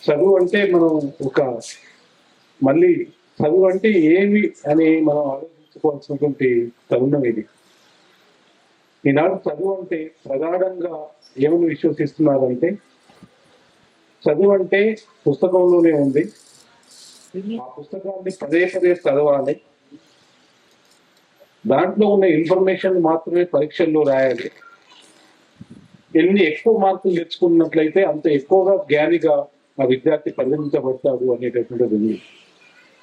చదువు అంటే మనం ఒక మళ్ళీ చదువు అంటే ఏమి అని మనం ఆలోచించుకోవాల్సినటువంటి తరుణం ఇది. ఈనాడు చదువు అంటే ప్రగాఢంగా ఏమని విశ్వసిస్తున్నారంటే చదువు అంటే పుస్తకంలోనే ఉంది, ఆ పుస్తకాన్ని పదే పదే చదవాలి, దాంట్లో ఉన్న ఇన్ఫర్మేషన్ మాత్రమే పరీక్షల్లో రాయాలి, ఎన్ని ఎక్కువ మార్కులు తెచ్చుకున్నట్లయితే అంత ఎక్కువగా జ్ఞానిగా ఆ విద్యార్థి పరిగణించబడతాడు అనేటటువంటిది ఉంది.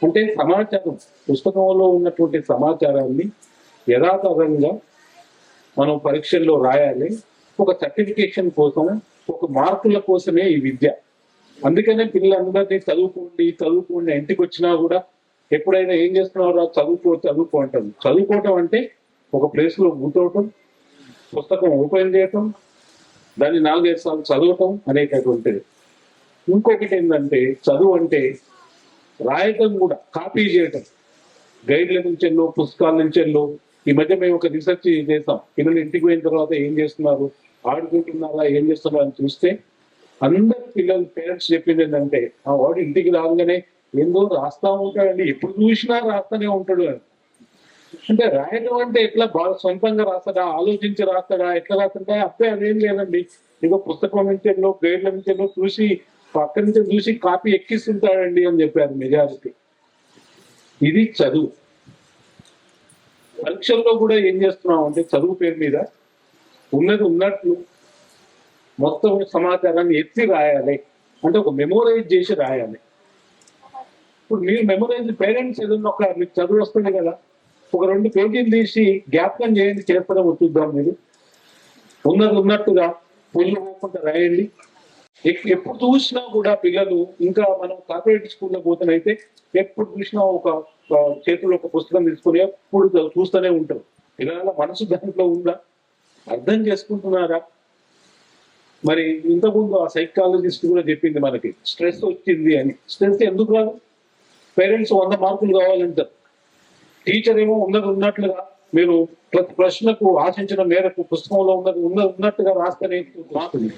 అంటే సమాచారం, పుస్తకంలో ఉన్నటువంటి సమాచారాన్ని యథాతథంగా మనం పరీక్షల్లో రాయాలి, ఒక సర్టిఫికేషన్ కోసం, ఒక మార్కుల కోసమే ఈ విద్య. అందుకనే పిల్లలందరినీ చదువుకోండి చదువుకోండి, ఇంటికి వచ్చినా కూడా ఎప్పుడైనా ఏం చేస్తున్నారో చదువుకో అంటారు. చదువుకోవటం అంటే ఒక ప్లేస్ లో కూర్చోవటం, పుస్తకం ఓపెన్ చేయటం, దాన్ని 4-5 సార్లు చదవటం అనేటటువంటిది. ఇంకొకటి ఏంటంటే చదువు అంటే రాయటం కూడా, కాపీ చేయటం, గైడ్ల నుంచెల్లో పుస్తకాల నుంచెల్లో. ఈ మధ్య మేము ఒక రీసెర్చ్ చేస్తాం, పిల్లలు ఇంటికి పోయిన తర్వాత ఏం చేస్తున్నారు, ఆడుకుంటున్నారా, ఏం చేస్తున్నారా అని చూస్తే అందరు పిల్లలు పేరెంట్స్ చెప్పింది ఏంటంటే ఆ వాడు ఇంటికి రాగానే ఏందో రాస్తా ఉంటాడండి, ఎప్పుడు చూసినా రాస్తానే ఉంటాడు అని. అంటే రాయడం అంటే ఎట్లా బాగా సొంతంగా రాస్తాడా, ఆలోచించి రాస్తాడా, ఎట్లా రాస్తాడా? అప్పుడే అదేం లేదండి, ఏదో పుస్తకం నుంచెల్లో గైడ్ల నుంచెల్లో చూసి పక్క నుంచి చూసి కాపీ ఎక్కిస్తుంటాడండి అని చెప్పారు మెజారిటీ. ఇది చదువు. పరీక్షల్లో కూడా ఏం చేస్తున్నాం అంటే చదువు పేరు మీద ఉన్నది ఉన్నట్లు మొత్తం సమాచారాన్ని ఎత్తి రాయాలి, అంటే ఒక మెమోరైజ్ చేసి రాయాలి. ఇప్పుడు మీరు మెమోరైజ్, పేరెంట్స్ ఏదన్నా ఒక మీకు చదువు వస్తుంది కదా, ఒక 2 పేజీలు తీసి జ్ఞాపకం చేయండి, చేస్తారో చూద్దాం. మీరు ఉన్నది ఉన్నట్టుగా పొల్లు పోకుండా రాయండి. ఎప్పుడు చూసినా కూడా పిల్లలు, ఇంకా మనం కార్పొరేట్ స్కూల్లో పోతేనైతే ఎప్పుడు చూసినా ఒక చేతుల్లో ఒక పుస్తకం తీసుకుని ఎప్పుడు చూస్తూనే ఉంటారు. పిల్లల మనసు దాంట్లో ఉందా, అర్థం చేసుకుంటున్నారా? మరి ఇంతకుముందు ఆ సైకాలజిస్ట్ కూడా చెప్పింది మనకి, స్ట్రెస్ వచ్చింది అని. స్ట్రెస్ ఎందుకు రాదు? పేరెంట్స్ 100 మార్కులు కావాలంటారు, టీచర్ ఏమో ఉన్నది ఉన్నట్లుగా మీరు ప్రతి ప్రశ్నకు ఆశించిన మేరకు పుస్తకంలో ఉన్నది ఉన్నట్టుగా రాస్తేనే మారుతుంది.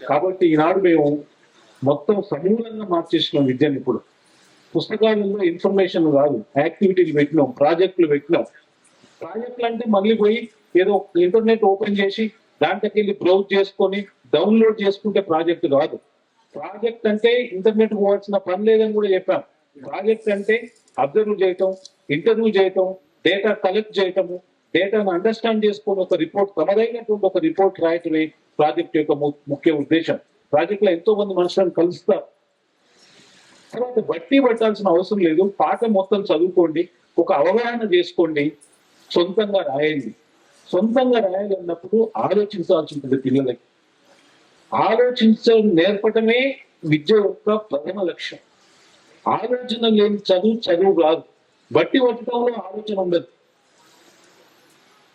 కాబట్టి ఈనాడు మేము మొత్తం సమూలంగా మార్చేసినాం విద్యను. ఇప్పుడు పుస్తకాలలో ఇన్ఫర్మేషన్ కాదు, యాక్టివిటీలు పెట్టినాం, ప్రాజెక్టులు పెట్టినాం. ప్రాజెక్టులు అంటే మళ్ళీ పోయి ఏదో ఇంటర్నెట్ ఓపెన్ చేసి దాంట్లోకి వెళ్ళి బ్రౌజ్ చేసుకొని డౌన్లోడ్ చేసుకుంటే ప్రాజెక్ట్ కాదు. ప్రాజెక్ట్ అంటే ఇంటర్నెట్ పోవాల్సిన పని లేదని కూడా చెప్పాం. ప్రాజెక్ట్ అంటే అబ్జర్వ్ చేయటం, ఇంటర్వ్యూ చేయటం, డేటా కలెక్ట్ చేయటము, డేటాను అండర్స్టాండ్ చేసుకుని ఒక రిపోర్ట్, తమదైనటువంటి ఒక రిపోర్ట్ రాయటమే ప్రాజెక్ట్ యొక్క ముఖ్య ఉద్దేశం. ప్రాజెక్ట్ లో ఎంతో మంది మనుషులను కలుస్తారు. తర్వాత బట్టి పట్టాల్సిన అవసరం లేదు, పాఠం మొత్తం చదువుకోండి, ఒక అవగాహన చేసుకోండి, సొంతంగా రాయండి. సొంతంగా రాయాలన్నప్పుడు ఆలోచించాల్సి ఉంటుంది పిల్లలకి. ఆలోచించడం నేర్పటమే విద్య యొక్క ప్రథమ లక్ష్యం. ఆలోచన లేని చదువు రాదు. బట్టి పట్టడంలో ఆలోచన ఉండదు.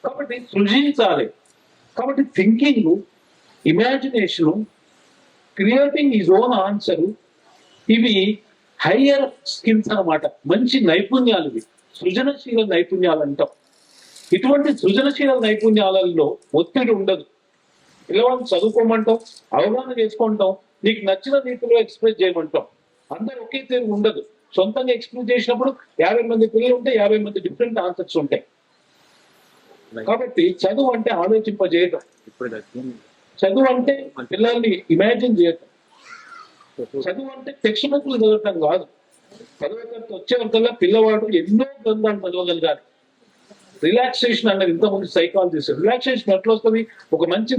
కాబట్టి సృజించాలి. కాబట్టి thinking, imagination, creating is own answer, ఇవి హయ్యర్ స్కిల్స్ అన్నమాట. మంచి నైపుణ్యాలు ఇవి, సృజనశీల నైపుణ్యాలు అంటాం. ఇటువంటి సృజనశీల నైపుణ్యాలలో ఒత్తిడి ఉండదు. పిల్లవాడిని చదువుకోమంటాం, అవగాహన చేసుకుంటాం, నీకు నచ్చిన రీతిలో ఎక్స్ప్రెస్ చేయమంటాం. అందరూ ఒకే తీరు ఉండదు. సొంతంగా ఎక్స్ప్రెస్ చేసినప్పుడు 50 మంది పిల్లలు ఉంటే 50 మంది డిఫరెంట్ ఆన్సర్స్ ఉంటాయి. కాబట్టి చదువు అంటే ఆలోచింపజేయటం, చదువు అంటే పిల్లల్ని ఇమాజిన్ చేయటం, చదువు అంటే టెక్స్ట్ బుక్లు చదవటం కాదు. చదవటం వచ్చేవరకల్లా పిల్లవాడు ఎన్నో గ్రంథాలు చదవగలగాలి. రిలాక్సేషన్ అన్నది ఇంతకుముందు సైకాలజిస్ట్, రిలాక్సేషన్ ఎట్లా వస్తుంది? ఒక మంచి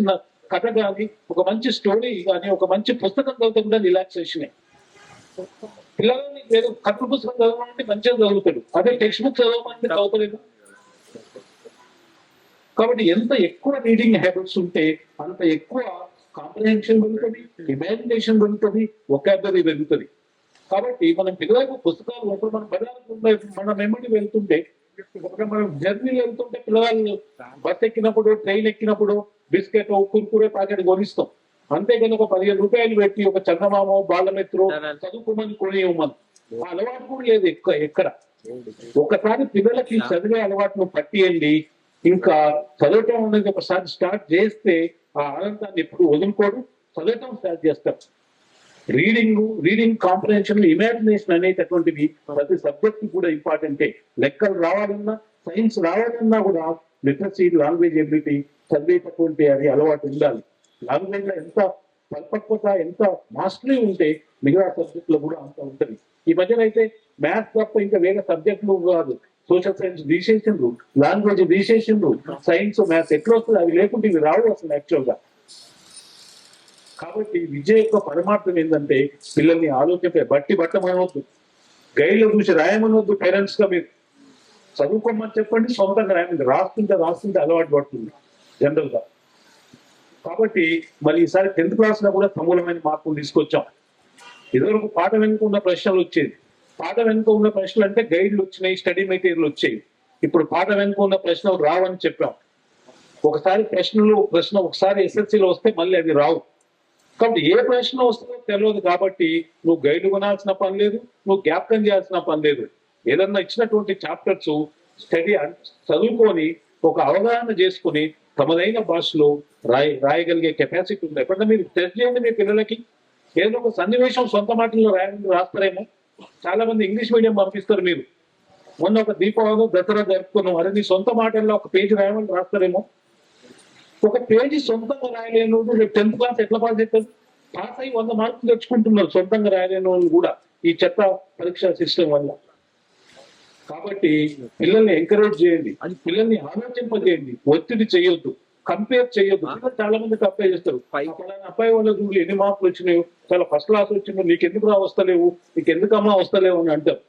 కథ కానీ, ఒక మంచి స్టోరీ కానీ, ఒక మంచి పుస్తకం చదివితే కూడా రిలాక్సేషనే. పిల్లలని ఏదో కథ పుస్తకం చదవమంటే మంచిగా చదువుతాడు, అదే టెక్స్ట్ బుక్ చదవమంటే చదువుతలేదు. కాబట్టి ఎంత ఎక్కువ రీడింగ్ హ్యాబిట్స్ ఉంటే అంత ఎక్కువ కాంప్రహెన్షన్ పెరుగుతుంది, ఇమాజినేషన్ పెరుగుతుంది, వొకాబులరీ పెరుగుతుంది. కాబట్టి మనం పిల్లలకు పుస్తకాలు, ఇప్పుడు మనం బజార్కు మన మెమరీ వెళ్తుంటే, మనం జర్నీ వెళ్తుంటే పిల్లలు బస్ ఎక్కినప్పుడు, ట్రైన్ ఎక్కినప్పుడు బిస్కెట్, కుర్కురే ప్యాకెట్ కొనిస్తాం. అంతేగాని ఒక 15 రూపాయలు పెట్టి ఒక చందమామ, బాలమిత్రు చదువుకోమని కొని ఇవ్వమని ఆ అలవాటు కూడా లేదు ఎక్కడ. ఒకసారి పిల్లలకి చదివే అలవాటును పట్టియండి, ఇంకా చదవటం అనేది ఒకసారి స్టార్ట్ చేస్తే ఆ ఆనందాన్ని ఎప్పుడు వదులుకోడు, చదవటం స్టార్ట్ చేస్తారు. రీడింగ్ కాంప్రహెన్షన్, ఇమాజినేషన్ అనేటటువంటివి ప్రతి సబ్జెక్ట్ కూడా ఇంపార్టెంటే. లెక్కలు రావాలన్నా, సైన్స్ రావాలన్నా కూడా లిటరసీ, లాంగ్వేజ్ ఎబిలిటీ చదివేటటువంటి అది అలవాటు ఉండాలి. లాంగ్వేజ్ లో ఎంత పరిపక్వత, ఎంత మాస్టరీ ఉంటే మిగతా సబ్జెక్ట్ లో కూడా అంత ఉంటుంది. ఈ మధ్యన అయితే మ్యాథ్స్ తప్ప ఇంకా వేరే సబ్జెక్టులు కాదు, సోషల్ సైన్స్ తీసేసిండ్రు, లాంగ్వేజ్ తీసేసిండ్రు, సైన్స్ మ్యాథ్స్ ఎట్లా వస్తుంది, అవి లేకుంటే ఇవి రావు అసలు యాక్చువల్ గా. కాబట్టి విద్య యొక్క పరమార్థం ఏంటంటే పిల్లల్ని ఆలోచింపే బట్టి పట్టమనవద్దు, గైడ్లో చూసి రాయమనవద్దు. పేరెంట్స్ గా మీరు చదువుకోమని చెప్పండి, సొంతంగా రాయమంది, రాస్తుంటే అలవాటు పడుతుంది జనరల్ గా. కాబట్టి మరి ఈసారి 10th క్లాస్ లో కూడా సమూలమైన మార్పులు తీసుకొచ్చాం. ఇదివరకు పాట వెనుక ఉన్న ప్రశ్నలు వచ్చేది. పాట వెనుక ఉన్న ప్రశ్నలు అంటే గైడ్లు వచ్చినాయి, స్టడీ మెటీరియల్ వచ్చాయి. ఇప్పుడు పాట వెనుక ఉన్న ప్రశ్నలు రావని చెప్పాం. ప్రశ్న ఒకసారి ఎస్ఎస్సీలో వస్తే మళ్ళీ అది రావు. కాబట్టి ఏ ప్రశ్న వస్తుందో తెలియదు. కాబట్టి నువ్వు గైడ్ కొనాల్సిన పని లేదు, నువ్వు జ్ఞాపకం చేయాల్సిన పని లేదు. ఏదన్నా ఇచ్చినటువంటి చాప్టర్స్ చదువుకొని ఒక అవగాహన చేసుకుని తమదైన భాషలో రాయగలిగే కెపాసిటీ ఉంది. ఎప్పుడన్నా మీరు టెస్ట్ చేయండి మీ పిల్లలకి, ఏదో ఒక సన్నివేశం సొంత మాటల్లో రాస్తారేమో. చాలా మంది ఇంగ్లీష్ మీడియం పంపిస్తారు. మీరు మొన్న ఒక దీపావళి, దసరా జరుపుకున్నాం, అరే నీ సొంత మాటల్లో ఒక పేజీ రాయమని రాస్తారేమో. ఒక పేజీ సొంతంగా రాయలేని రేపు 10th క్లాస్ ఎట్లా పాస్ అవుతుంది? పాస్ అయ్యి 100 మార్కులు తెచ్చుకుంటున్నారు సొంతంగా రాయలేని వాళ్ళు కూడా ఈ చెత్త పరీక్షా సిస్టమ్ వల్ల. కాబట్టి పిల్లల్ని ఎంకరేజ్ చేయండి, పిల్లల్ని ఆలోచింపజేయండి, ఒత్తిడి చేయొద్దు, కంపేర్ చేయొద్దు. చాలా మంది కంపేర్ చేస్తారు, అబ్బాయి వాళ్ళ చూడు ఎన్ని మార్కులు వచ్చినాయో, చాలా ఫస్ట్ క్లాస్ వచ్చినాయో, నీకు ఎందుకు వస్తలేవు, నీకు ఎందుకమ్మా వస్తలేవు అని అంటారు.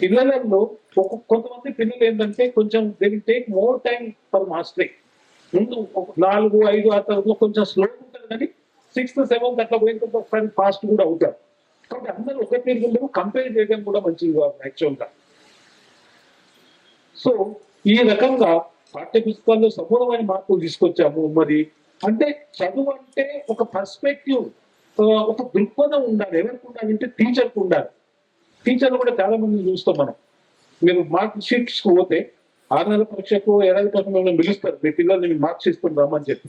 పిల్లలలో కొంతమంది పిల్లలు ఏంటంటే కొంచెం they will take more time for mastery. ముందు 4, 5, 6 తరగతిలో కొంచెం స్లో ఉంటుంది, కానీ 6th, 7th అట్లా పోయిన తర్వాత ఒకసారి ఫాస్ట్ కూడా అవుతారు. కాబట్టి అందరూ ఒక తీరు కంపేర్ చేయడం కూడా మంచిది కాదు యాక్చువల్గా. సో ఈ రకంగా పాఠ్య పుస్తకాల్లో సమూలమైన మార్పులు తీసుకొచ్చాము. మరి అంటే చదువు అంటే ఒక పర్స్పెక్టివ్, ఒక దృక్పథం ఉండాలి. ఎవరికి ఉండాలంటే టీచర్కి ఉండాలి. టీచర్లు కూడా చాలా మంది చూస్తాం మనం. మీరు మార్క్ షీట్స్ కు పోతే 6 నెలల పరీక్షకు, 7 పరీక్షకు మిమ్మల్ని పిలుస్తారు, మీ పిల్లల్ని మార్క్ ఇస్తున్నామని చెప్పి.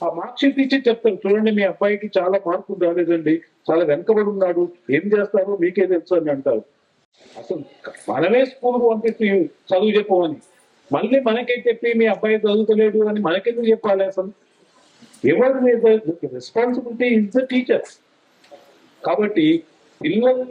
ఆ మార్క్ షీట్ ఇచ్చి చెప్తారు, చూడండి మీ అబ్బాయికి చాలా మార్కులు రాలేదండి, చాలా వెనకబడి ఉన్నాడు, ఏం చేస్తారో మీకే తెలుసు అని అంటారు. అసలు మనమే స్కూల్ పంపిస్తే చదువు చెప్పమని, మళ్ళీ మనకే చెప్పి మీ అబ్బాయి చదువుతలేడు అని మనకెందుకు చెప్పాలి? అసలు ఎవరి మీద రెస్పాన్సిబిలిటీ ఇస్ ద టీచర్స్. కాబట్టి పిల్లలు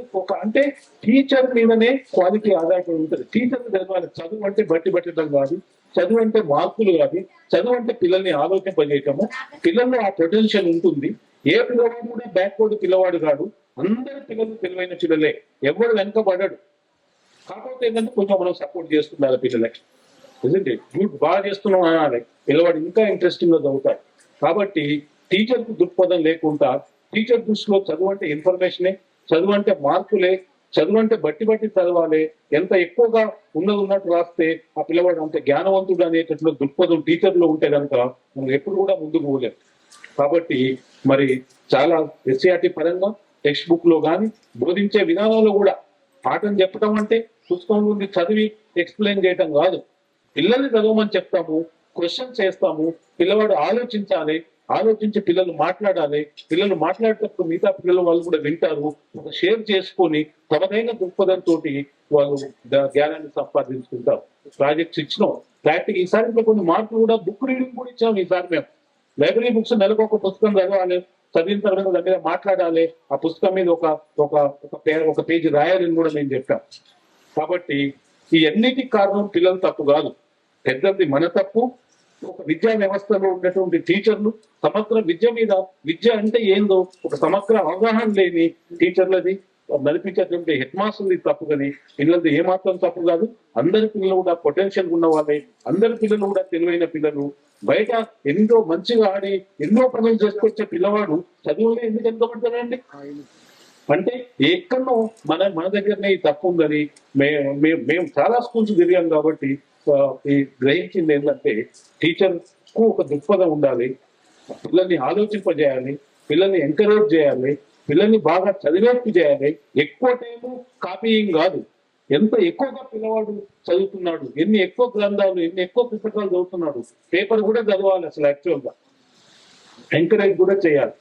అంటే టీచర్ మీదనే క్వాలిటీ ఆధారపడి ఉంటుంది. టీచర్ చదవాలి. చదువు అంటే బట్టి పట్టడం కాదు, చదువు అంటే మార్కులు కాదు, చదువు అంటే పిల్లల్ని ఆలోచింపజేయటము. పిల్లల్లో ఆ పొటెన్షియల్ ఉంటుంది. ఏ పిల్లవాడు కూడా బ్యాక్వర్డ్ పిల్లవాడు కాదు, అందరి పిల్లలు తెలివైన పిల్లలే, ఎవరు వెనకబడ్డాడు. కాకపోతే ఏంటంటే కొంచెం మనం సపోర్ట్ చేస్తున్నారు పిల్లలకి, నిజంటే గుడ్ బాగా చేస్తున్నాం అనాలి, పిల్లవాడు ఇంకా ఇంట్రెస్టింగ్ గా చదువుతాడు. కాబట్టి టీచర్ కు దృక్పథం లేకుండా, టీచర్ దృష్టిలో చదువు అంటే ఇన్ఫర్మేషనే, చదువు అంటే మార్కులే, చదువు అంటే బట్టి చదవాలి, ఎంత ఎక్కువగా ఉన్నట్టు రాస్తే ఆ పిల్లవాడు అంత జ్ఞానవంతుడు అనేటట్లు దృక్పథం టీచర్లో ఉంటే కనుక మనం ఎప్పుడు కూడా ముందుకు పోలేం. కాబట్టి మరి చాలా ఎస్సీఆర్టీ పరంగా టెక్స్ట్ బుక్ లో కానీ బోధించే విధానంలో కూడా పాఠం చెప్పడం అంటే పుస్తకం నుండి చదివి ఎక్స్ప్లెయిన్ చేయటం కాదు. పిల్లల్ని చదవమని చెప్తాము, క్వశ్చన్స్ చేస్తాము, పిల్లవాడు ఆలోచించాలి, ఆలోచించి పిల్లలు మాట్లాడాలి. పిల్లలు మాట్లాడేటప్పుడు మిగతా పిల్లలు వాళ్ళు కూడా వింటారు, ఒక షేర్ చేసుకొని తమదైన దృక్పథంతో వాళ్ళు జ్ఞానాన్ని సంపాదించుకుంటారు. ప్రాజెక్ట్స్ ఇచ్చినాం, ప్రాక్టికల్ ఈసారి కొన్ని మార్కులు కూడా బుక్ రీడింగ్ కూడా ఇచ్చాము. ఈసారి మేము లైబ్రరీ బుక్స్ నెలకు ఒక పుస్తకం చదవాలి, చదివిన తర్వాత దాని మీద మాట్లాడాలి, ఆ పుస్తకం మీద ఒక పేజీ రాయాలని కూడా మేము చెప్పాం. కాబట్టి ఈ అన్నిటికి కారణం పిల్లల తప్పు కాదు, పెద్దది మన తప్పు. ఒక విద్యా వ్యవస్థలో ఉన్నటువంటి టీచర్లు సమగ్ర విద్య మీద, విద్య అంటే ఏందో ఒక సమగ్ర అవగాహన లేని టీచర్లది, నడిపించేటువంటి హెడ్ మాస్టర్ది తప్పు. కానీ పిల్లలది ఏమాత్రం తప్పు కాదు. అందరి పిల్లలు కూడా పొటెన్షియల్ ఉన్న వాళ్ళే, అందరి పిల్లలు కూడా తెలివైన పిల్లలు. బయట ఎంతో మంచిగా ఆడి ఎన్నో పనులు చేసుకొచ్చే పిల్లవాడు చదువులో ఎందుకు వెనుకబడతాడండి? అంటే ఎక్కడో మన దగ్గరనే ఈ తప్పు ఉందని మేము చాలా స్కూల్స్ తిరిగాం. కాబట్టి ఈ గ్రహించింది ఏంటంటే టీచర్ కు ఒక దృక్పథం ఉండాలి, పిల్లల్ని ఆలోచింపజేయాలి, పిల్లల్ని ఎంకరేజ్ చేయాలి, పిల్లల్ని బాగా చదివేట్టు చేయాలి. ఎక్కువ టైము కాపీయింగ్ కాదు, ఎంత ఎక్కువగా పిల్లవాడు చదువుతున్నాడు, ఎన్ని ఎక్కువ గ్రంథాలు, ఎన్ని ఎక్కువ పుస్తకాలు చదువుతున్నాడు, పేపర్ కూడా చదవాలి. అసలు యాక్చువల్ గా ఎంకరేజ్ కూడా చేయాలి.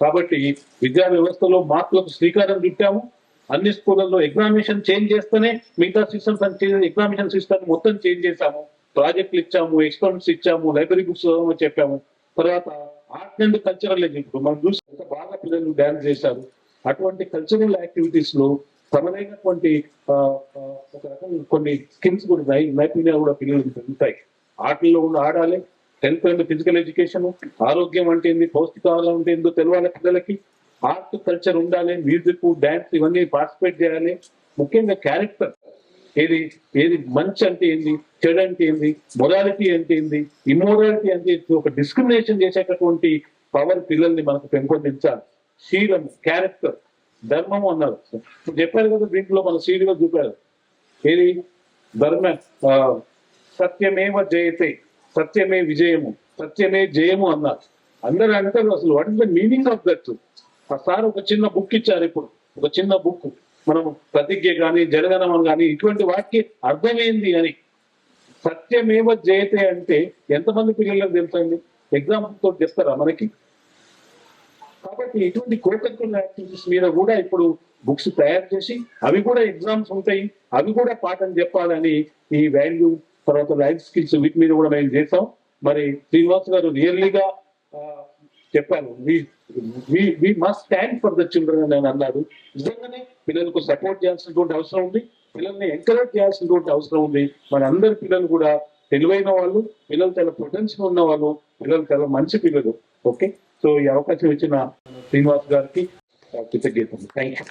కాబట్టి విద్యా వ్యవస్థలో మార్పులకు శ్రీకారం చుట్టాము. అన్ని స్కూళ్ళల్లో ఎగ్జామినేషన్ చేంజ్ చేస్తేనే మిగతా సిస్టమ్స్ ఎగ్జామినేషన్ సిస్టమ్ మొత్తం చేంజ్ చేశాము. ప్రాజెక్టులు ఇచ్చాము, ఎక్స్పెరిమెంట్స్ ఇచ్చాము, లైబ్రరీ బుక్స్ చెప్పాము. తర్వాత ఆర్ట్ అండ్ కల్చరల్ ఇప్పుడు మనం చూసి ఎంత బాగా పిల్లలు డాన్స్ చేశారు. అటువంటి కల్చరల్ యాక్టివిటీస్ లో తమదైనటువంటి ఒక రకం కొన్ని స్కిల్స్ కూడా నైపుణ్యాలు కూడా పిల్లలకు పెరుగుతాయి. ఆటల్లో కూడా ఆడాలి. హెల్త్ అండ్ ఫిజికల్ ఎడ్యుకేషన్, ఆరోగ్యం అంటే ఏంది, పౌష్టికాహారం అంటే ఏందో తెలియాలి పిల్లలకి. ఆర్ట్ కల్చర్ ఉండాలి, మ్యూజిక్, డాన్స్ ఇవన్నీ పార్టిసిపేట్ చేయాలి. ముఖ్యంగా క్యారెక్టర్ ఏది ఏది మంచి అంటే ఏంది, చెడు అంటే ఏంది, మొరాలిటీ అంటే ఏంది, ఇమ్మోరాలిటీ అంటే ఏంది, ఒక డిస్క్రిమినేషన్ చేసేటటువంటి పవర్ పిల్లల్ని మనకు పెంపొందించాలి. శీలం, క్యారెక్టర్, ధర్మం అన్నారు. చెప్పారు కదా దీంట్లో మన సీడీలో చూపారు. ఏది ధర్మ సత్యమేవ జయతే, సత్యమే విజయము, సత్యమే జయము అన్నారు. అందరూ అంటారు అసలు what is the meaning of that. Sir ఒక చిన్న బుక్ ఇచ్చారు. ఇప్పుడు ఒక చిన్న బుక్ మనం ప్రతిజ్ఞ కానీ జనగణమన కానీ ఇటువంటి వాటికి అర్థమైంది అని. సత్యమేవ జయతే అంటే ఎంతమంది పిల్లలకు తెలుసండి? ఎగ్జాంపుల్ తో చెప్తారా మనకి? కాబట్టి ఇటువంటి కోకరికులర్ యాక్టివిటీస్ మీద కూడా ఇప్పుడు బుక్స్ తయారు చేసి అవి కూడా ఎగ్జామ్స్ ఉంటాయి, అవి కూడా పాఠం చెప్పాలని ఈ వాల్యూ తర్వాత లైఫ్ స్కిల్స్ వీటి మీద కూడా మేము చేసాం. మరి శ్రీనివాస్ గారు రియల్లీగా చెప్పారు, we must stand for the children అని అన్నారు. నిజంగానే పిల్లలకు సపోర్ట్ చేయాల్సినటువంటి అవసరం ఉంది, పిల్లల్ని ఎంకరేజ్ చేయాల్సినటువంటి అవసరం ఉంది. మన అందరి పిల్లలు కూడా తెలివైన వాళ్ళు, పిల్లలు చాలా పొటెన్షియల్ ఉన్న వాళ్ళు, పిల్లలు చాలా మంచి పిల్లలు. ఓకే, సో ఈ అవకాశం ఇచ్చిన శ్రీనివాస్ గారికి కృతజ్ఞతలు. Thank you.